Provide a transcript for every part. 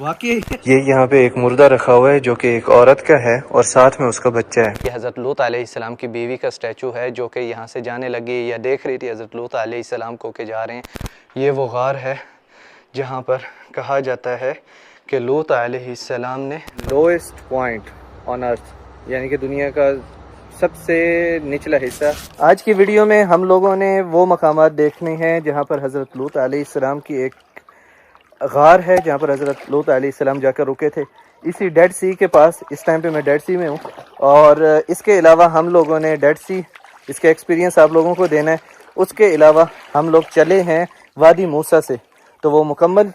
वाकई ये यहाँ पे एक मुर्दा रखा हुआ है जो कि एक औरत का है और साथ में उसका बच्चा है। ये हज़रत लूत अलैहिस्सलाम की बीवी का स्टैचू है जो कि यहाँ से जाने लगी या देख रही थी हज़रत लूत अलैहिस्सलाम को के जा रहे हैं। ये वो गार है जहाँ पर कहा जाता है कि लूत अलैहिस्सलाम ने लोएस्ट पॉइंट ऑन अर्थ यानी कि दुनिया का सबसे निचला हिस्सा। आज की वीडियो में हम लोगों ने वो मकामात देखने हैं जहाँ पर हज़रत लूत अलैहिस्सलाम की एक गार है जहाँ पर हज़रत लूत अलैहिस्सलाम जाकर रुके थे, इसी डेड सी के पास। इस टाइम पे मैं डेड सी में हूँ और इसके अलावा हम लोगों ने डेड सी इसका एक्सपीरियंस आप लोगों को देना है। उसके अलावा हम लोग चले हैं वादी मूसा से, तो वो मुकम्मल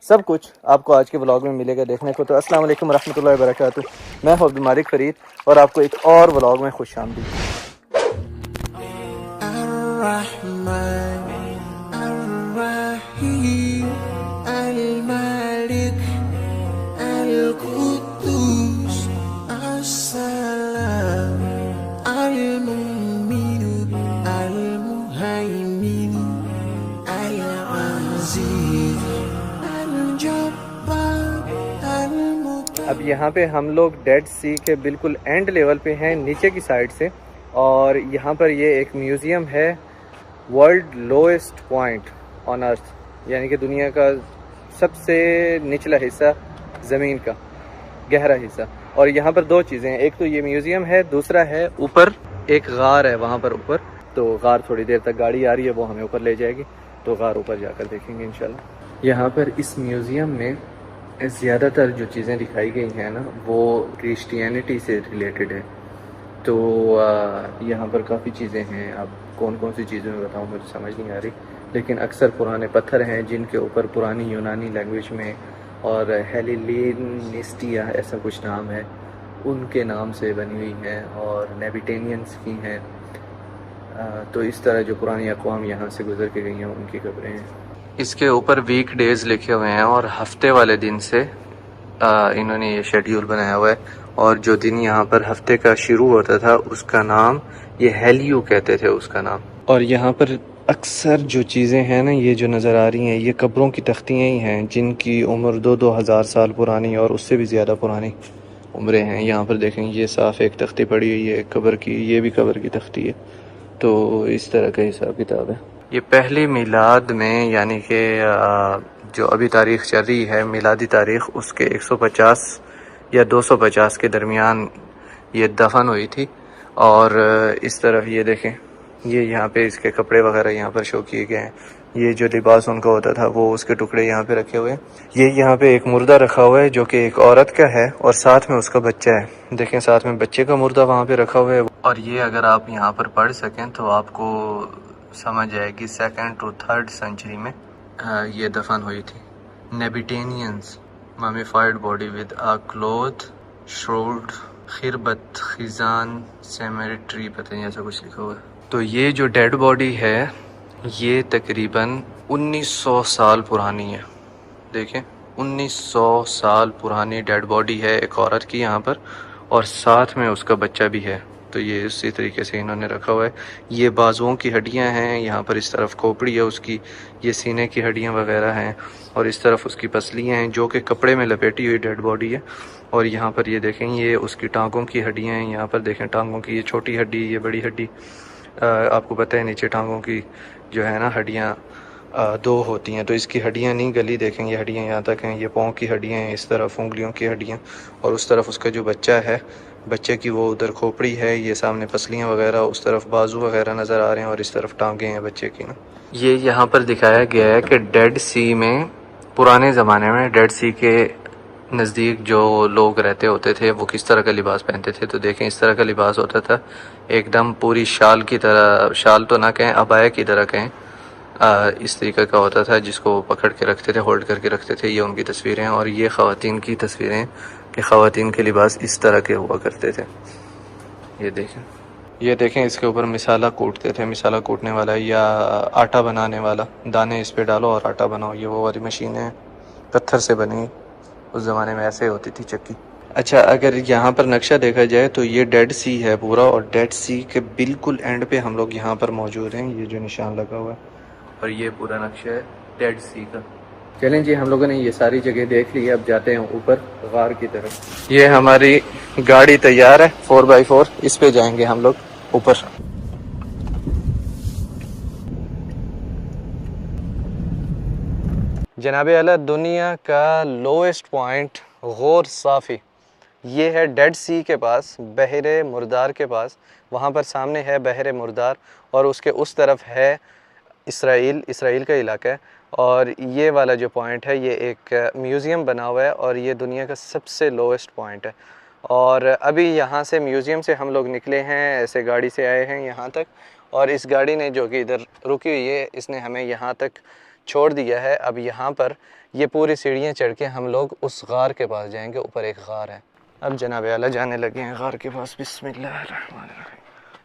सब कुछ आपको आज के व्लॉग में मिलेगा देखने को। तो अस्सलाम वालेकुम रहमतुल्लाहि व बरकातुहू। मैं हूं अब्दुल मालिक फरीद और आपको एक और व्लॉग में खुश आमदीद। अब यहाँ पे हम लोग डेड सी के बिल्कुल एंड लेवल पे हैं नीचे की साइड से, और यहाँ पर ये एक म्यूज़ियम है world lowest point on earth यानी कि दुनिया का सबसे निचला हिस्सा ज़मीन का गहरा हिस्सा। और यहाँ पर दो चीज़ें हैं, एक तो ये म्यूज़ियम है, दूसरा है ऊपर एक गार है वहाँ पर ऊपर। तो गार थोड़ी देर तक गाड़ी आ रही है, वो हमें ऊपर ले जाएगी, तो गार ऊपर जाकर देखेंगे इंशाल्लाह। यहाँ पर इस म्यूज़ियम में ज़्यादातर जो चीज़ें दिखाई गई हैं ना वो क्रिश्चियनिटी से रिलेटेड है। तो यहाँ पर काफ़ी चीज़ें हैं, अब कौन कौन सी चीज़ें मैं बताऊँ मुझे समझ नहीं आ रही, लेकिन अक्सर पुराने पत्थर हैं जिनके ऊपर पुरानी यूनानी लैंग्वेज में और हेलिलिनिस्टिया ऐसा कुछ नाम है, उनके नाम से बनी हुई हैं और नेबिटेनियंस की हैं। तो इस तरह जो पुरानी अक़वाम यहाँ से गुज़र के गई हैं उनकी कब्रें हैं। इसके ऊपर वीक डेज़ लिखे हुए हैं और हफ्ते वाले दिन से इन्होंने ये शेड्यूल बनाया हुआ है। और जो दिन यहाँ पर हफ्ते का शुरू होता था उसका नाम ये हेलियो कहते थे उसका नाम। और यहाँ पर अक्सर जो चीज़ें हैं ना ये जो नज़र आ रही हैं ये कब्रों की तख्तियाँ ही हैं जिनकी उम्र 2-2 हज़ार साल पुरानी और उससे भी ज़्यादा पुरानी उम्रें हैं। यहाँ पर देखें ये साफ़ एक तख्ती पड़ी हुई है कब्र की, ये भी कब्र की तख्ती है। तो इस तरह का हिसाब किताब है। ये पहली मिलाद में यानी कि जो अभी तारीख़ चल रही है मिलादी तारीख़, उसके 150 या 250 के दरमियान ये दफन हुई थी। और इस तरफ ये देखें, ये यहाँ पे इसके कपड़े वगैरह यहाँ पर शो किए गए हैं। ये जो लिबास उनका होता था वो उसके टुकड़े यहाँ पे रखे हुए हैं। ये यहाँ पे एक मुर्दा रखा हुआ है जो कि एक औरत का है और साथ में उसका बच्चा है। देखें साथ में बच्चे का मुर्दा वहाँ पे रखा हुआ है। और ये अगर आप यहाँ पर पढ़ सकें तो आपको समझ आएगी 2nd to 3rd सेंचुरी में ये दफन हुई थी। Nabataeans mummified body with a cloth shroud Khirbet Qazone cemetery, पता नहीं ऐसा कुछ लिखा हुआ है। तो ये जो डेड बॉडी है ये तकरीबन 1900 साल पुरानी है। देखें 1900 साल पुरानी डेड बॉडी है एक औरत की यहाँ पर, और साथ में उसका बच्चा भी है। तो ये इसी तरीके से इन्होंने रखा हुआ है। ये बाजुओं की हड्डियाँ हैं, यहाँ पर इस तरफ खोपड़ी है उसकी, ये सीने की हड्डियाँ वगैरह हैं, और इस तरफ उसकी पसलियाँ हैं जो कि कपड़े में लपेटी हुई डेड बॉडी है। और यहाँ पर ये देखें ये उसकी टांगों की हड्डियाँ हैं। यहाँ पर देखें टांगों की, ये छोटी हड्डी, ये बड़ी हड्डी। आपको पता है नीचे टांगों की जो है ना हड्डियाँ 2 होती हैं, तो इसकी हड्डियाँ नहीं गली, देखें ये हड्डियाँ यहाँ तक हैं। ये पाँव की हड्डियाँ हैं, इस तरफ उंगलियों की हड्डियाँ, और उस तरफ उसका जो बच्चा है बच्चे की वो उधर खोपड़ी है, ये सामने पसलियाँ वगैरह, उस तरफ बाजू वगैरह नज़र आ रहे हैं, और इस तरफ टांगे हैं बच्चे की ना। ये यहाँ पर दिखाया गया है कि डेड सी में पुराने ज़माने में डेड सी के नज़दीक जो लोग रहते होते थे वो किस तरह का लिबास पहनते थे। तो देखें इस तरह का लिबास होता था, एकदम पूरी शाल की तरह, शाल तो ना कहें अबाया की तरह कहें, इस तरीके का होता था जिसको पकड़ के रखते थे, होल्ड करके रखते थे। ये उनकी तस्वीरें हैं। और ये ख़वातीन की तस्वीरें कि ख़वातीन के लिबास इस तरह के हुआ करते थे। ये देखें इसके ऊपर मिसाला कूटते थे, मिसाला कूटने वाला या आटा बनाने वाला, दाने इस पे डालो और आटा बनाओ। ये वो वाली मशीन है, पत्थर से बनी, उस ज़माने में ऐसे होती थी चक्की। अच्छा, अगर यहाँ पर नक्शा देखा जाए तो ये डेड सी है पूरा, और डेड सी के बिल्कुल एंड पे हम लोग यहाँ पर मौजूद हैं। ये जो निशान लगा हुआ है, और ये पूरा नक्शा है डेड सी का। चलें जी, हम लोगों ने ये सारी जगह देख ली है, अब जाते हैं ऊपर गार की तरफ। ये हमारी गाड़ी तैयार है 4x4, इस पे जाएंगे हम लोग ऊपर। जनाब आला, दुनिया का लोएस्ट पॉइंट गौर साफ़ी, ये है डेड सी के पास, बहरे मुर्दार के पास। वहाँ पर सामने है बहरे मुर्दार और उसके उस तरफ है इसराइल का इलाका है। और ये वाला जो पॉइंट है ये एक म्यूज़ियम बना हुआ है और ये दुनिया का सबसे लोएस्ट पॉइंट है। और अभी यहाँ से म्यूज़ियम से हम लोग निकले हैं, ऐसे गाड़ी से आए हैं यहाँ तक, और इस गाड़ी ने जो कि इधर रुकी हुई है इसने हमें यहाँ तक छोड़ दिया है। अब यहाँ पर ये पूरी सीढ़ियाँ चढ़ के हम लोग उस गार के पास जाएंगे, ऊपर एक गार है। अब जनाब आला जाने लगे हैं गार के पास। बिस्मिल्लाहिर्रहमानिर्रहीम।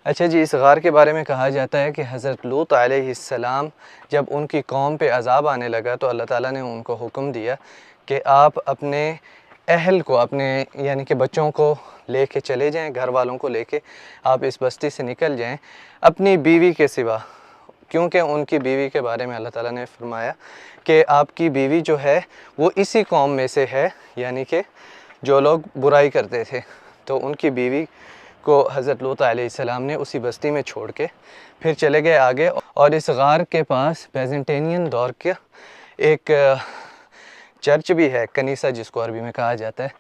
अच्छा जी, इस गार के बारे में कहा जाता है कि हज़रत लूत अलैहिस्सलाम जब उनकी कौम पे अज़ाब आने लगा तो अल्लाह ताला ने उनको हुक्म दिया कि आप अपने अहल को, अपने यानी कि बच्चों को लेके चले जाएं, घर वालों को लेके आप इस बस्ती से निकल जाएं, अपनी बीवी के सिवा। क्योंकि उनकी बीवी के बारे में अल्लाह ताला ने फरमाया कि आपकी बीवी जो है वो इसी कौम में से है, यानी कि जो लोग बुराई करते थे। तो उनकी बीवी को हज़रत लूत अलैहिस्सलाम ने उसी बस्ती में छोड़ के फिर चले गए आगे। और इस गार के पास बैजेंटेनियन दौर का एक चर्च भी है, कनीसा जिसको अरबी में कहा जाता है।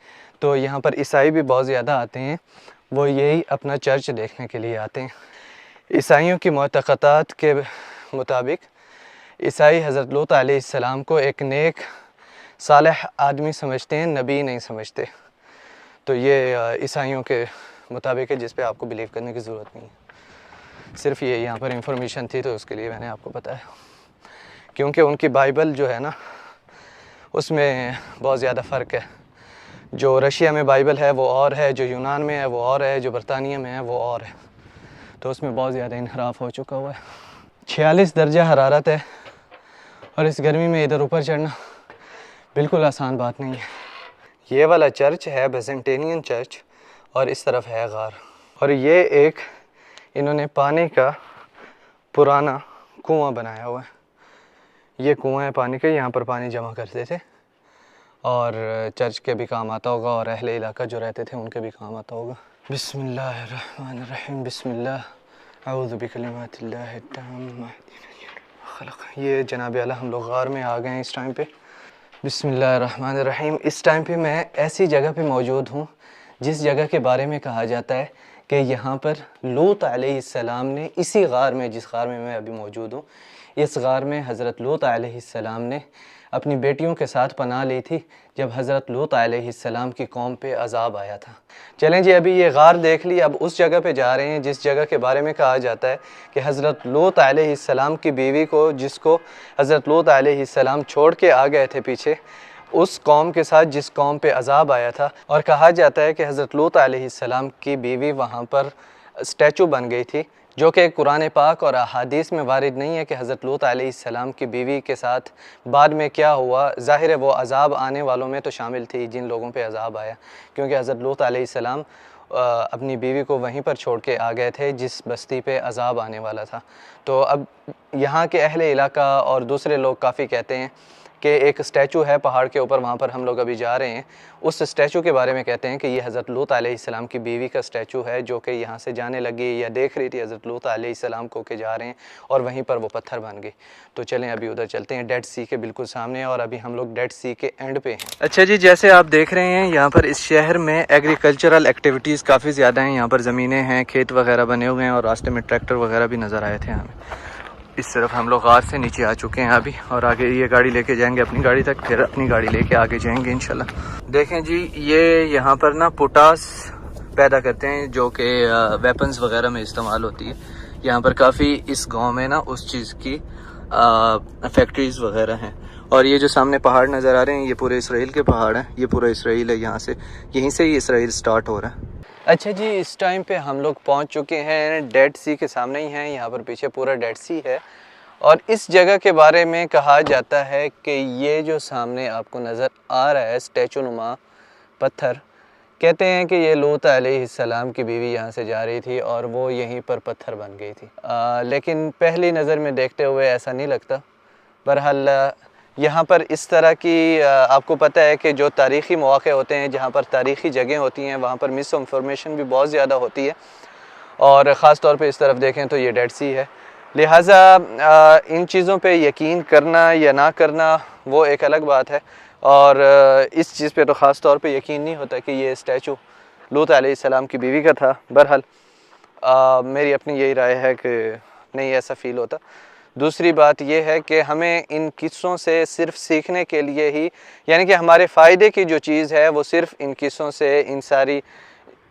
तो यहाँ पर ईसाई भी बहुत ज़्यादा आते हैं, वो यही अपना चर्च देखने के लिए आते हैं। ईसाइयों की मुतक़दात के मुताबिक ईसाई हज़रत लूत अलैहिस्सलाम को एक नेक सालेह आदमी समझते हैं, नबी नहीं समझते। तो ये ईसाइयों के मुताबिक है, जिस पे आपको बिलीव करने की ज़रूरत नहीं है। सिर्फ ये यहाँ पर इंफॉर्मेशन थी तो उसके लिए मैंने आपको बताया। क्योंकि उनकी बाइबल जो है ना, उसमें बहुत ज़्यादा फ़र्क है। जो रशिया में बाइबल है वो और है, जो यूनान में है वो और है, जो बरतानिया में है वो और है। तो उसमें बहुत ज़्यादा इनहराफ हो चुका हुआ है। 46 दर्जा हरारत है और इस गर्मी में इधर ऊपर चढ़ना बिल्कुल आसान बात नहीं है। ये वाला चर्च है बैजेंटेनियन चर्च और इस तरफ है गार। और ये एक इन्होंने पानी का पुराना कुआं बनाया हुआ है। ये कुआं है पानी का, यहाँ पर पानी जमा करते थे और चर्च के भी काम आता होगा और अहले इलाका जो रहते थे उनके भी काम आता होगा। बिस्मिल्लाहिर्रहमानिर्रहीम। बिस्मिल्लाह अऊज़ु बिकलिमातिल्लाहि ताम्मा। ये जनाब आला हम लोग गार में आ गए हैं इस टाइम पे। बिस्मिल्लाहिर्रहमानिर्रहीम। इस टाइम पे मैं ऐसी जगह पे मौजूद हूँ जिस जगह के बारे में कहा जाता है कि यहाँ पर लूत अलैहिस्सलाम ने, इसी गार में जिस गार में मैं अभी मौजूद हूँ, इस गार में हज़रत लूत अलैहिस्सलाम ने अपनी बेटियों के साथ पनाह ली थी जब हज़रत लूत अलैहिस्सलाम की कौम पे अज़ाब आया था। चलें जी, अभी ये गार देख ली, अब उस जगह पे जा रहे हैं जिस जगह के बारे में कहा जाता है कि हज़रत लूत अलैहिस्सलाम की बीवी को, जिसको हज़रत लूत अलैहिस्सलाम छोड़ के आ गए थे पीछे, उस कौम के साथ जिस कौम पे अज़ाब आया था। और कहा जाता है कि हज़रत लूत अलैहिस्सलाम की बीवी वहाँ पर स्टैचू बन गई थी, जो कि कुरान पाक और अहादीस में वारिद नहीं है कि हज़रत लूत अलैहिस्सलाम की बीवी के साथ बाद में क्या हुआ। ज़ाहिर है वो अज़ाब आने वालों में तो शामिल थी जिन लोगों पे अज़ाब आया, क्योंकि हज़रत लूत अलैहिस्सलाम अपनी बीवी को वहीं पर छोड़ के आ गए थे जिस बस्ती पे अज़ाब आने वाला था। तो अब यहाँ के अहले इलाका और दूसरे लोग काफ़ी कहते हैं कि एक स्टैचू है पहाड़ के ऊपर, वहाँ पर हम लोग अभी जा रहे हैं। उस स्टैचू के बारे में कहते हैं कि ये हज़रत लूत अलैहिस्सलाम की बीवी का स्टैचू है, जो कि यहाँ से जाने लगी या देख रही थी हज़रत लूत अलैहिस्सलाम को के जा रहे हैं और वहीं पर वो पत्थर बन गई। तो चलें अभी उधर चलते हैं, डेड सी के बिल्कुल सामने, और अभी हम लोग डेड सी के एंड पे हैं। अच्छा जी, जैसे आप देख रहे हैं यहाँ पर इस शहर में एग्रीकल्चरल एक्टिविटीज़ काफ़ी ज़्यादा हैं। यहाँ पर ज़मीनें हैं, खेत वगैरह बने हुए हैं और रास्ते में ट्रैक्टर वगैरह भी नज़र आए थे हमें। इस तरफ हम लोग गार से नीचे आ चुके हैं अभी, और आगे ये गाड़ी लेके जाएंगे अपनी गाड़ी तक, फिर अपनी गाड़ी लेके आगे जाएंगे इंशाल्लाह। देखें जी, ये यहाँ पर ना पोटास पैदा करते हैं जो कि वेपन्स वगैरह में इस्तेमाल होती है। यहाँ पर काफ़ी इस गांव में ना उस चीज़ की फैक्ट्रीज वगैरह हैं। और ये जो सामने पहाड़ नज़र आ रहे हैं ये पूरे इसराइल के पहाड़ हैं, ये पूरा इसराइल है। यहाँ से, यहीं से ही इसराइल स्टार्ट हो रहा है। अच्छा जी, इस टाइम पे हम लोग पहुंच चुके हैं, डेड सी के सामने ही हैं। यहाँ पर पीछे पूरा डेड सी है और इस जगह के बारे में कहा जाता है कि ये जो सामने आपको नज़र आ रहा है स्टैचू नुमा पत्थर, कहते हैं कि ये लूत अलैहिस्सलाम की बीवी यहाँ से जा रही थी और वो यहीं पर पत्थर बन गई थी। लेकिन पहली नज़र में देखते हुए ऐसा नहीं लगता। बहरहाल यहाँ पर इस तरह की आपको पता है कि जो तारीख़ी मौक़े होते हैं, जहाँ पर तारीख़ी जगह होती हैं, वहाँ पर मिस इन्फॉर्मेशन भी बहुत ज़्यादा होती है। और ख़ास तौर पे इस तरफ देखें तो ये डेड सी है। लिहाजा इन चीज़ों पे यकीन करना या ना करना वो एक अलग बात है। और इस चीज़ पे तो ख़ास तौर पे यकीन नहीं होता कि ये स्टैचू लूत अलैहिस्सलाम की बीवी का था। बहरहाल मेरी अपनी यही राय है कि नहीं ऐसा फ़ील होता। दूसरी बात यह है कि हमें इन किस्सों से सिर्फ सीखने के लिए ही, यानी कि हमारे फ़ायदे की जो चीज़ है वो सिर्फ इन किस्सों से, इन सारी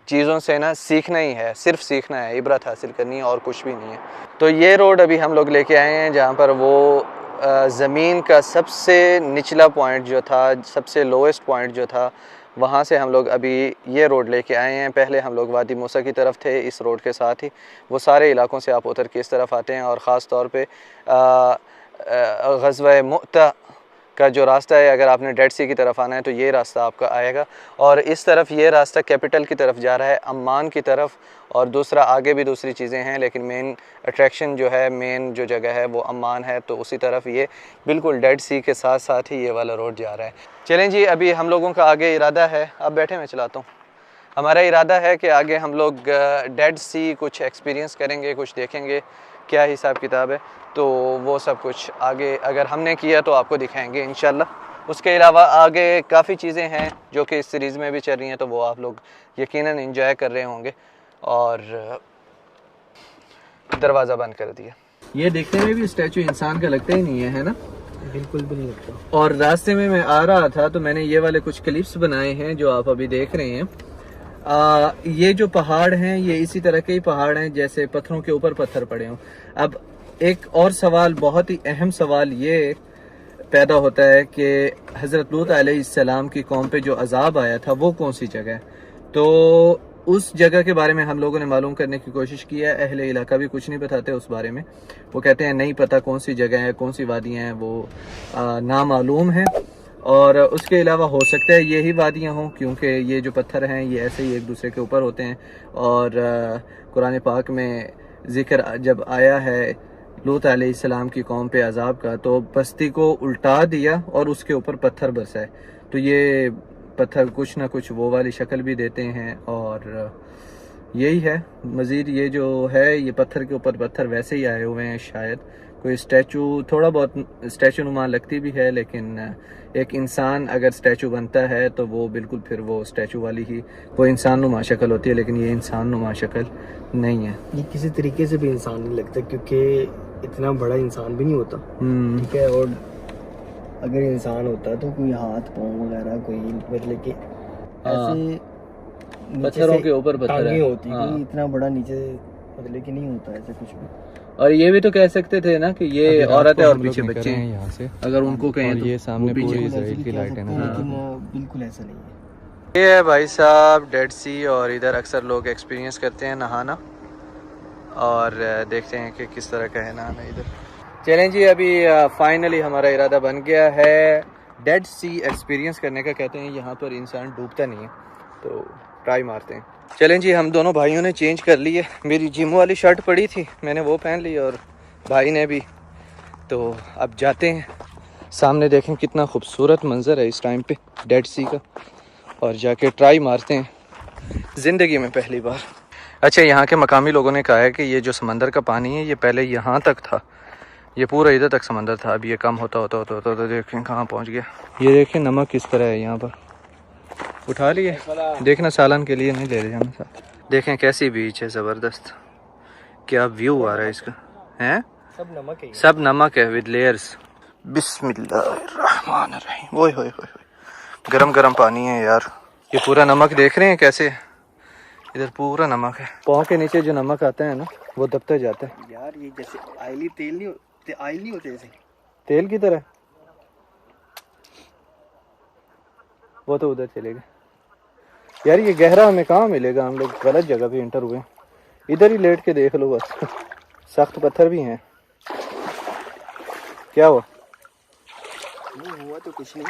चीज़ों से ना सीखना ही है, सिर्फ सीखना है, इबरत हासिल करनी है और कुछ भी नहीं है। तो ये रोड अभी हम लोग लेके आए हैं जहाँ पर वो ज़मीन का सबसे निचला पॉइंट जो था, सबसे लोएस्ट पॉइंट जो था, वहाँ से हम लोग अभी ये रोड लेके आए हैं। पहले हम लोग वादी मूसा की तरफ थे, इस रोड के साथ ही वो सारे इलाकों से आप उतर के इस तरफ आते हैं। और ख़ास तौर पे ग़ज़वा मुअता का जो रास्ता है, अगर आपने डेड सी की तरफ आना है तो ये रास्ता आपका आएगा। और इस तरफ ये रास्ता कैपिटल की तरफ जा रहा है, अम्मान की तरफ। और दूसरा आगे भी दूसरी चीज़ें हैं, लेकिन मेन अट्रैक्शन जो है, मेन जो जगह है वो अम्मान है। तो उसी तरफ ये बिल्कुल डेड सी के साथ साथ ही ये वाला रोड जा रहा है। चलें जी, अभी हम लोगों का आगे इरादा है, अब बैठे मैं चलाता हूँ। हमारा इरादा है कि आगे हम लोग डेड सी कुछ एक्सपीरियंस करेंगे, कुछ देखेंगे क्या हिसाब किताब है। तो वो सब कुछ आगे अगर हमने किया तो आपको दिखाएंगे इंशाल्लाह। उसके अलावा आगे काफ़ी चीज़ें हैं जो कि इस सीरीज़ में भी चल रही हैं, तो वो आप लोग यकीनन एंजॉय कर रहे होंगे। और दरवाज़ा बंद कर दिया। ये देखने में भी स्टैचू इंसान का लगता ही नहीं है ना? बिल्कुल भी नहीं लगता। और रास्ते में मैं आ रहा था तो मैंने ये वाले कुछ क्लिप्स बनाए हैं जो आप अभी देख रहे हैं। ये जो पहाड़ हैं ये इसी तरह के ही पहाड़ हैं जैसे पत्थरों के ऊपर पत्थर पड़े हों। अब एक और सवाल, बहुत ही अहम सवाल ये पैदा होता है कि हज़रत लूत अलैहिस्सलाम की कौम पे जो अजाब आया था वो कौन सी जगह है। तो उस जगह के बारे में हम लोगों ने मालूम करने की कोशिश की है। अहले इलाका भी कुछ नहीं बताते उस बारे में, वो कहते हैं नहीं पता कौन सी जगह है, कौन सी वादियाँ हैं, वो नामालूम है। और उसके अलावा हो सकता है यही वादियाँ हों, क्योंकि ये जो पत्थर हैं ये ऐसे ही एक दूसरे के ऊपर होते हैं। और कुरान पाक में ज़िक्र जब आया है लूत अलैहिस्सलाम की कौम पे अजाब का, तो बस्ती को उल्टा दिया और उसके ऊपर पत्थर बरसाए। तो ये पत्थर कुछ ना कुछ वो वाली शक्ल भी देते हैं। और यही है। मज़ीद ये जो है ये पत्थर के ऊपर पत्थर वैसे ही आए हुए हैं। शायद कोई स्टैचू, थोड़ा बहुत स्टैचू नुमा लगती भी है, लेकिन एक इंसान अगर स्टैचू बनता है तो वो बिल्कुल फिर वो स्टैचू वाली ही वो इंसान नुमा शक्ल होती है, लेकिन ये इंसान नुमा शक्ल नहीं है। ये किसी तरीके से भी इंसान नहीं लगता, क्योंकि इतना बड़ा इंसान भी नहीं होता। ठीक है, और अगर इंसान होता तो कोई हाथ पाँव वगैरह कोई मतलब कि ऐसे पत्थरों के ऊपर टांगे होती, कोई इतना बड़ा नीचे मतलब कि नहीं होता ऐसे कुछ भी। और ये भी तो कह सकते थे ना कि ये औरत है और पीछे बच्चे हैं यहाँ से, अगर उनको कहें तो ये सामने पूरी इजराइल की लाइट है ना, लेकिन बिल्कुल ऐसा नहीं है। ये है भाई साहब डेड सी। और इधर अक्सर लोग एक्सपीरियंस करते हैं नहाना, और देखते हैं कि किस तरह का है नहाना इधर। चलें जी, अभी फाइनली हमारा इरादा बन गया है डेड सी एक्सपीरियंस करने का। कहते हैं यहाँ पर इंसान डूबता नहीं है, तो ट्राई मारते हैं। चलें जी, हम दोनों भाइयों ने चेंज कर ली है। मेरी जिम वाली शर्ट पड़ी थी, मैंने वो पहन ली और भाई ने भी। तो अब जाते हैं सामने, देखें कितना खूबसूरत मंज़र है इस टाइम पे डेड सी का, और जाके ट्राई मारते हैं ज़िंदगी में पहली बार। अच्छा, यहाँ के मकामी लोगों ने कहा है कि ये जो समंदर का पानी है ये पहले यहाँ तक था, ये पूरा इधर तक समंदर था। अब ये कम होता होता होता होता तो देखें कहाँ पहुँच गया। ये देखें नमक किस तरह है यहाँ पर। उठा लिए, देखना सालन के लिए नहीं ले जाना साथ। देखें कैसी बीच है, ज़बरदस्त, क्या व्यू आ रहा है इसका। हैं सब नमक है, सब नमक है विद लेयर्स। बिस्मिल्लाहिर्रहमानिर्रहीम। ओए होए होए, गरम गरम पानी है यार। ये पूरा नमक देख रहे हैं कैसे, इधर पूरा नमक है। पाँव के नीचे जो नमक आता है ना वो दबता जाता है यार। ये जैसे ऑयली तेल नहीं होते, ऑयल नहीं होते ऐसे तेल की तरह। वो तो उधर चलेगा यार, ये गहरा हमें कहाँ मिलेगा, हम लोग गलत जगह पे एंटर हुए। इधर ही लेट के देख लो बस। सख्त पत्थर भी हैं। क्या हुआ? नहीं हुआ तो कुछ नहीं।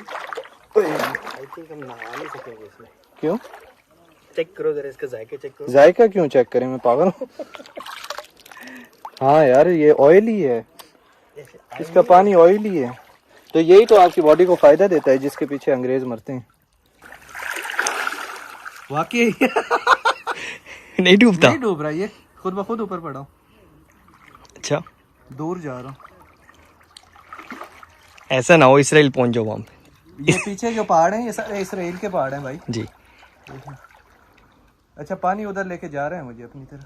आई थिंक हम नहा नहीं सकेंगे इसमें। क्यों? चेक करो जरा इसका जायका चेक करो। जायका क्यों चेक करें, मैं पागल हूँ? हाँ यार, ये ऑयली है, इसका पानी ऑयली है। तो यही तो आपकी बॉडी को फ़ायदा देता है जिसके पीछे अंग्रेज़ मरते हैं। वाकई नहीं डूबता, नहीं डूब रहा, ये खुद ब खुद ऊपर पड़ा हूँ। अच्छा दूर जा रहा हूँ। ऐसा ना हो इसराइल पहुंच जाओ वहाँ पे। ये पीछे जो पहाड़ हैं ये सारे इसराइल के पहाड़ हैं भाई जी। अच्छा पानी उधर लेके जा रहे हैं मुझे अपनी तरफ।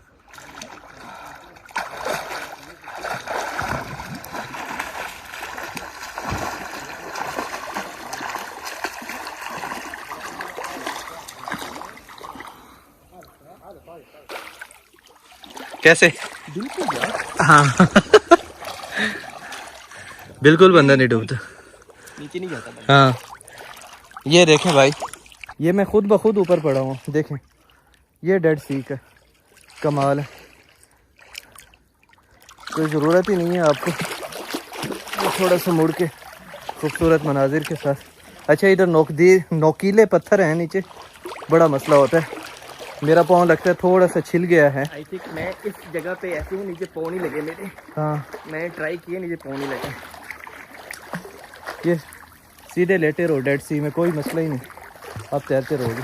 कैसे? बिल्कुल यार, हाँ बिल्कुल बंदा नहीं डूबता, नीचे नहीं जाता। हाँ ये देखें भाई, ये मैं खुद ब खुद ऊपर पड़ा हूँ। देखें ये डेड सी का कमाल है, कोई ज़रूरत ही नहीं है आपको थोड़ा सा मुड़ के खूबसूरत मनाजिर के साथ। अच्छा इधर नोकीले पत्थर हैं नीचे, बड़ा मसला होता है। मेरा पाँव लगता है थोड़ा सा छिल गया है। आई थिंक मैं इस जगह पे ऐसे हूँ, नीचे पाँव नहीं लगे मेरे। हाँ मैंने ट्राई किया, नीचे पाँव नहीं लगे। ये सीधे लेटे रहो डेड सी में, कोई मसला ही नहीं, आप तैरते रहोगे।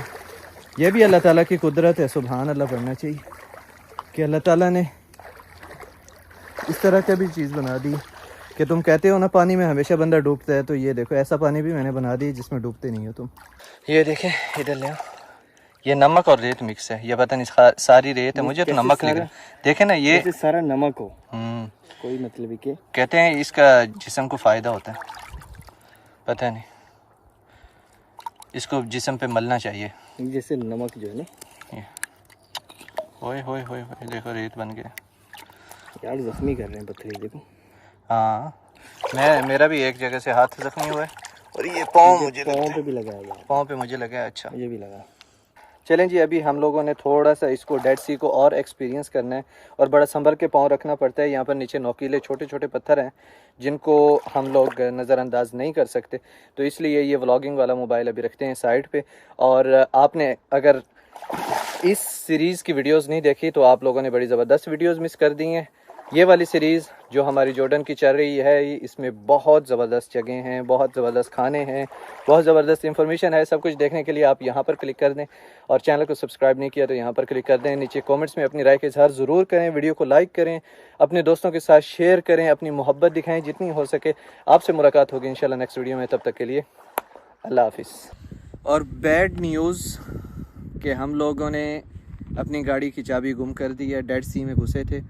ये भी अल्लाह ताला की कुदरत है, सुभान अल्लाह पढ़ना चाहिए कि अल्लाह ताला ने इस तरह का भी चीज़ बना दी कि तुम कहते हो ना पानी में हमेशा बंदा डूबता है, तो ये देखो ऐसा पानी भी मैंने बना दी जिसमें डूबते नहीं हो तुम। ये देखें इधर ले, ये नमक और रेत मिक्स है, ये पता नहीं सारी रेत है, मुझे तो नमक लग रहा है। देखे ना ये सारा नमक हो, कोई मतलब ही के कहते हैं इसका जिस्म को फ़ायदा होता है, पता नहीं, इसको जिस्म पे मलना चाहिए। जैसे नमक जो है ना, ओए होए होए होए देखो रेत बन गया यार, जख्मी कर रहे हैं पत्थर, देखो। हाँ मेरा भी एक जगह से हाथ जख्मी हुआ है और ये पाँव मुझे पाँव पे भी लगा है, पाँव पे मुझे लगा है। अच्छा मुझे भी लगा। चलें जी, अभी हम लोगों ने थोड़ा सा इसको डेड सी को और एक्सपीरियंस करना है और बड़ा संभल के पाँव रखना पड़ता है। यहाँ पर नीचे नोकीले छोटे छोटे पत्थर हैं जिनको हम लोग नज़रअंदाज नहीं कर सकते, तो इसलिए ये व्लॉगिंग वाला मोबाइल अभी रखते हैं साइड पे। और आपने अगर इस सीरीज़ की वीडियोस नहीं देखी तो आप लोगों ने बड़ी ज़बरदस्त वीडियोस मिस कर दी हैं। ये वाली सीरीज़ जो हमारी जॉर्डन की चल रही है, इसमें बहुत ज़बरदस्त जगह हैं, बहुत ज़बरदस्त खाने हैं, बहुत ज़बरदस्त इंफॉर्मेशन है। सब कुछ देखने के लिए आप यहाँ पर क्लिक कर दें और चैनल को सब्सक्राइब नहीं किया तो यहाँ पर क्लिक कर दें। नीचे कमेंट्स में अपनी राय का इजहार ज़रूर करें, वीडियो को लाइक करें, अपने दोस्तों के साथ शेयर करें, अपनी मोहब्बत दिखाएँ जितनी हो सके। आपसे मुलाकात होगी इंशाल्लाह नेक्स्ट वीडियो में, तब तक के लिए अल्लाह हाफिज़। और बैड न्यूज़ कि हम लोगों ने अपनी गाड़ी की चाबी गुम कर दी है, डेड सी में घुसे थे।